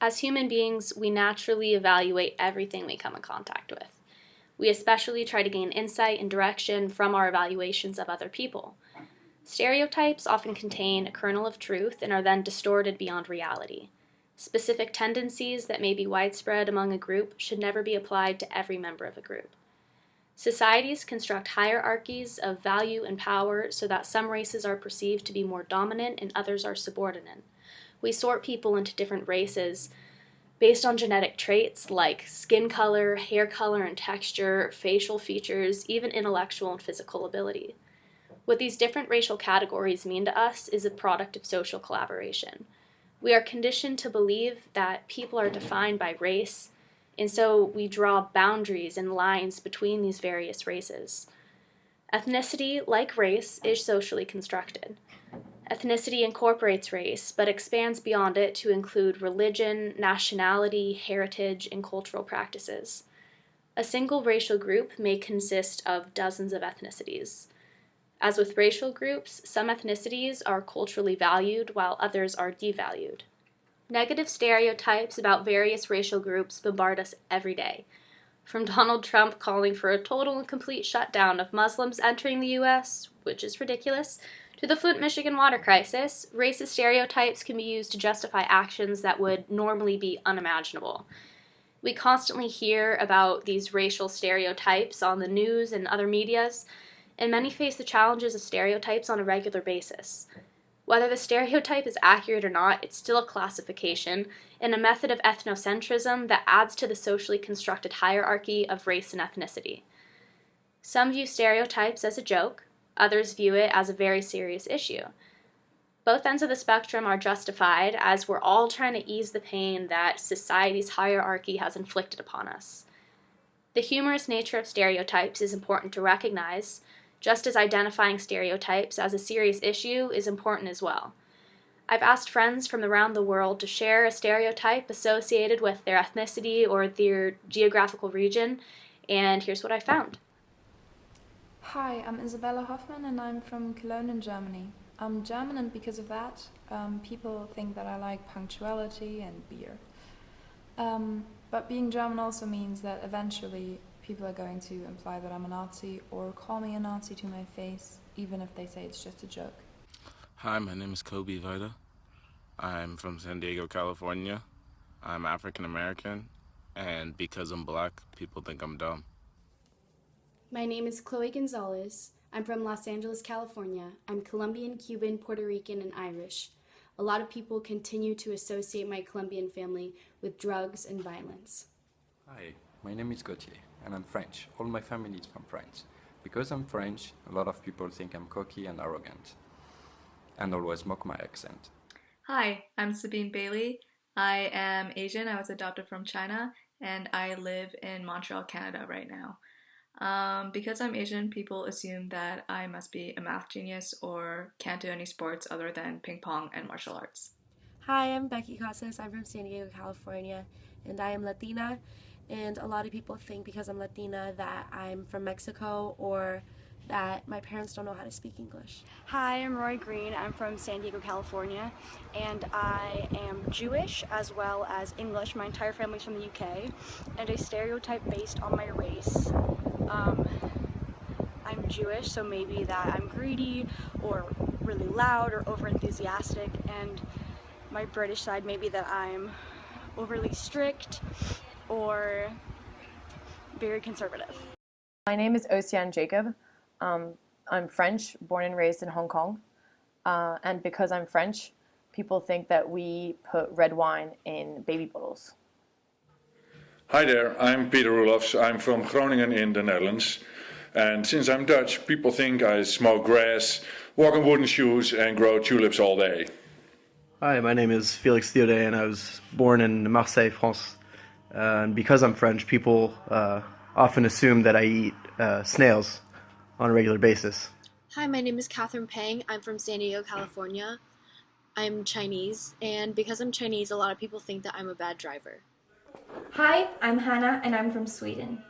As human beings, we naturally evaluate everything we come in contact with. We especially try to gain insight and direction from our evaluations of other people. Stereotypes often contain a kernel of truth and are then distorted beyond reality. Specific tendencies that may be widespread among a group should never be applied to every member of a group. Societies construct hierarchies of value and power so that some races are perceived to be more dominant and others are subordinate. We sort people into different races based on genetic traits like skin color, hair color and texture, facial features, even intellectual and physical ability. What these different racial categories mean to us is a product of social collaboration. We are conditioned to believe that people are defined by race, and so we draw boundaries and lines between these various races. Ethnicity, like race, is socially constructed. Ethnicity incorporates race, but expands beyond it to include religion, nationality, heritage, and cultural practices. A single racial group may consist of dozens of ethnicities. As with racial groups, some ethnicities are culturally valued while others are devalued. Negative stereotypes about various racial groups bombard us every day. From Donald Trump calling for a total and complete shutdown of Muslims entering the U.S., which is ridiculous, to the Flint, Michigan water crisis, racist stereotypes can be used to justify actions that would normally be unimaginable. We constantly hear about these racial stereotypes on the news and other medias, and many face the challenges of stereotypes on a regular basis. Whether the stereotype is accurate or not, it's still a classification and a method of ethnocentrism that adds to the socially constructed hierarchy of race and ethnicity. Some view stereotypes as a joke, others view it as a very serious issue. Both ends of the spectrum are justified as we're all trying to ease the pain that society's hierarchy has inflicted upon us. The humorous nature of stereotypes is important to recognize, just as identifying stereotypes as a serious issue is important as well. I've asked friends from around the world to share a stereotype associated with their ethnicity or their geographical region, and here's what I found. Hi, I'm Isabella Hoffman and I'm from Cologne in Germany. I'm German and because of that, people think that I like punctuality and beer. But being German also means that eventually people are going to imply that I'm a Nazi or call me a Nazi to my face, even if they say it's just a joke. Hi, my name is Kobe Vida. I'm from San Diego, California. I'm African American, and because I'm black, people think I'm dumb. My name is Chloe Gonzalez. I'm from Los Angeles, California. I'm Colombian, Cuban, Puerto Rican, and Irish. A lot of people continue to associate my Colombian family with drugs and violence. Hi, my name is Gauthier, and I'm French. All my family is from France. Because I'm French, a lot of people think I'm cocky and arrogant, and always mock my accent. Hi, I'm Sabine Bailey. I am Asian. I was adopted from China, and I live in Montreal, Canada right now. Because I'm Asian, people assume that I must be a math genius or can't do any sports other than ping pong and martial arts. Hi, I'm Becky Casas. I'm from San Diego, California, and I am Latina. And a lot of people think because I'm Latina that I'm from Mexico or that my parents don't know how to speak English. Hi, I'm Roy Green. I'm from San Diego, California, and I am Jewish as well as English. My entire family's from the UK, and a stereotype based on my race. I'm Jewish, so maybe that I'm greedy or really loud or over-enthusiastic, and my British side maybe that I'm overly strict or very conservative. My name is Ocean Jacob. I'm French, born and raised in Hong Kong, and because I'm French, people think that we put red wine in baby bottles. Hi there, I'm Peter Roelofs. I'm from Groningen in the Netherlands, and since I'm Dutch, people think I smoke grass, walk on wooden shoes, and grow tulips all day. Hi, my name is Felix Theodet, and I was born in Marseille, France. And because I'm French, people often assume that I eat snails on a regular basis. Hi, my name is Catherine Pang. I'm from San Diego, California. I'm Chinese, and because I'm Chinese, a lot of people think that I'm a bad driver. Hi, I'm Hannah, and I'm from Sweden.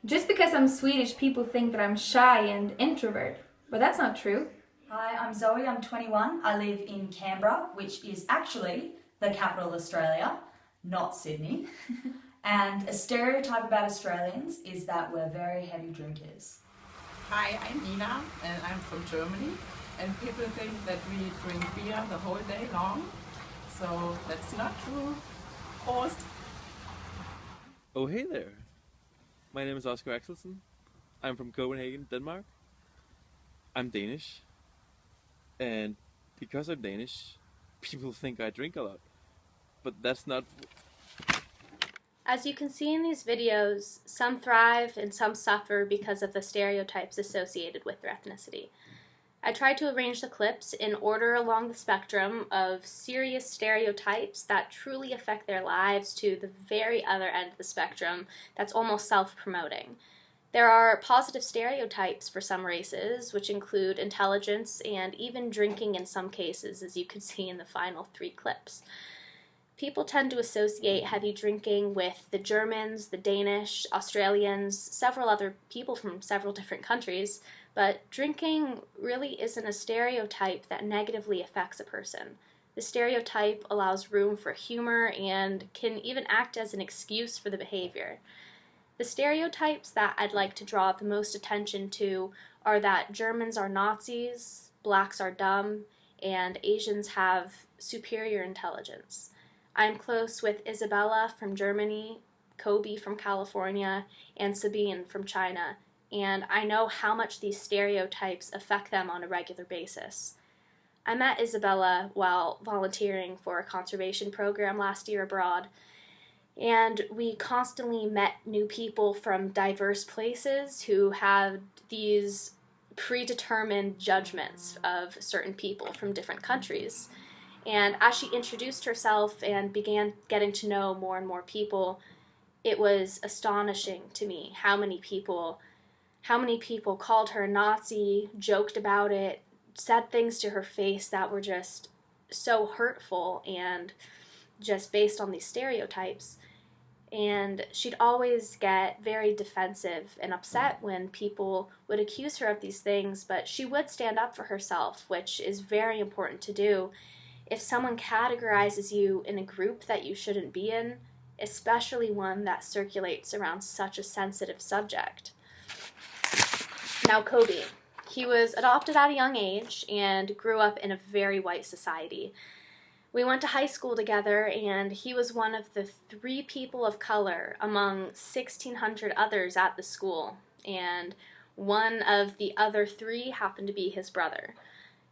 Just because I'm Swedish, people think that I'm shy and introvert, but that's not true. Hi, I'm Zoe, I'm 21. I live in Canberra, which is actually the capital of Australia. not Sydney. And a stereotype about Australians is that we're very heavy drinkers. Hi, I'm Nina and I'm from Germany, and people think that we drink beer the whole day long, so that's not true. Prost! Oh, hey there. My name is Oscar Axelsen. I'm from Copenhagen, Denmark. I'm Danish, and because I'm Danish, people think I drink a lot, but that's not... As you can see in these videos, some thrive and some suffer because of the stereotypes associated with their ethnicity. I tried to arrange the clips in order along the spectrum of serious stereotypes that truly affect their lives to the very other end of the spectrum that's almost self-promoting. There are positive stereotypes for some races, which include intelligence and even drinking in some cases, as you can see in the final 3 clips. People tend to associate heavy drinking with the Germans, the Danish, Australians, several other people from several different countries, but drinking really isn't a stereotype that negatively affects a person. The stereotype allows room for humor and can even act as an excuse for the behavior. The stereotypes that I'd like to draw the most attention to are that Germans are Nazis, blacks are dumb, and Asians have superior intelligence. I'm close with Isabella from Germany, Kobe from California, and Sabine from China, and I know how much these stereotypes affect them on a regular basis. I met Isabella while volunteering for a conservation program last year abroad, and we constantly met new people from diverse places who have these predetermined judgments of certain people from different countries. And as she introduced herself and began getting to know more and more people, it was astonishing to me how many people called her a Nazi, joked about it, said things to her face that were just so hurtful and just based on these stereotypes. And she'd always get very defensive and upset when people would accuse her of these things, but she would stand up for herself, which is very important to do. If someone categorizes you in a group that you shouldn't be in, especially one that circulates around such a sensitive subject. Now Kobe. He was adopted at a young age and grew up in a very white society. We went to high school together, and he was one of the 3 people of color among 1,600 others at the school, and one of the other 3 happened to be his brother.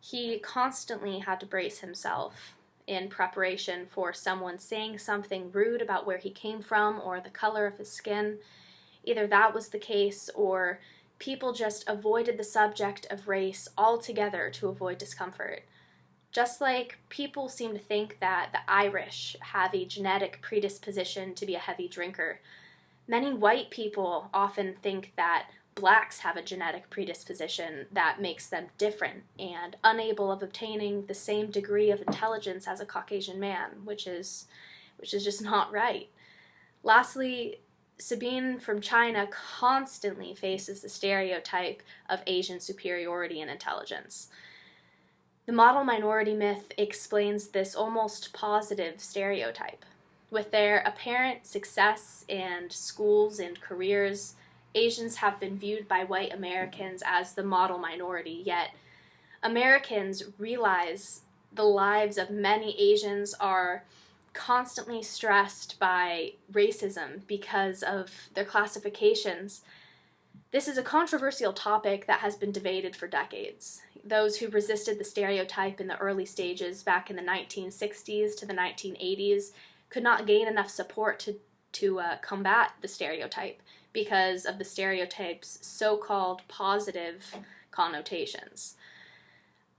He constantly had to brace himself in preparation for someone saying something rude about where he came from or the color of his skin. Either that was the case, or people just avoided the subject of race altogether to avoid discomfort. Just like people seem to think that the Irish have a genetic predisposition to be a heavy drinker, many white people often think that blacks have a genetic predisposition that makes them different and unable of obtaining the same degree of intelligence as a Caucasian man, which is just not right. Lastly, Sabine from China constantly faces the stereotype of Asian superiority in intelligence. The model minority myth explains this almost positive stereotype. With their apparent success in schools and careers, Asians have been viewed by white Americans as the model minority, yet Americans realize the lives of many Asians are constantly stressed by racism because of their classifications. This is a controversial topic that has been debated for decades. Those who resisted the stereotype in the early stages back in the 1960s to the 1980s could not gain enough support to combat the stereotype because of the stereotype's so-called positive connotations.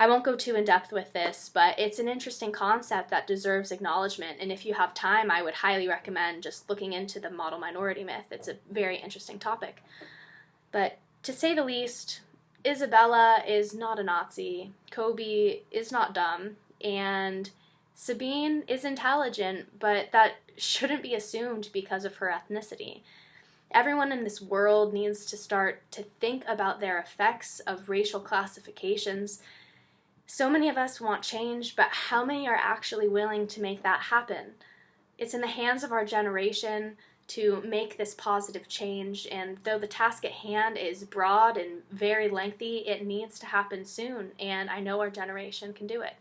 I won't go too in-depth with this, but it's an interesting concept that deserves acknowledgement, and if you have time, I would highly recommend just looking into the model minority myth. It's a very interesting topic. But to say the least, Isabella is not a Nazi, Kobe is not dumb, and Sabine is intelligent, but that shouldn't be assumed because of her ethnicity. Everyone in this world needs to start to think about their effects of racial classifications. So many of us want change, but how many are actually willing to make that happen? It's in the hands of our generation to make this positive change, and though the task at hand is broad and very lengthy, it needs to happen soon, and I know our generation can do it.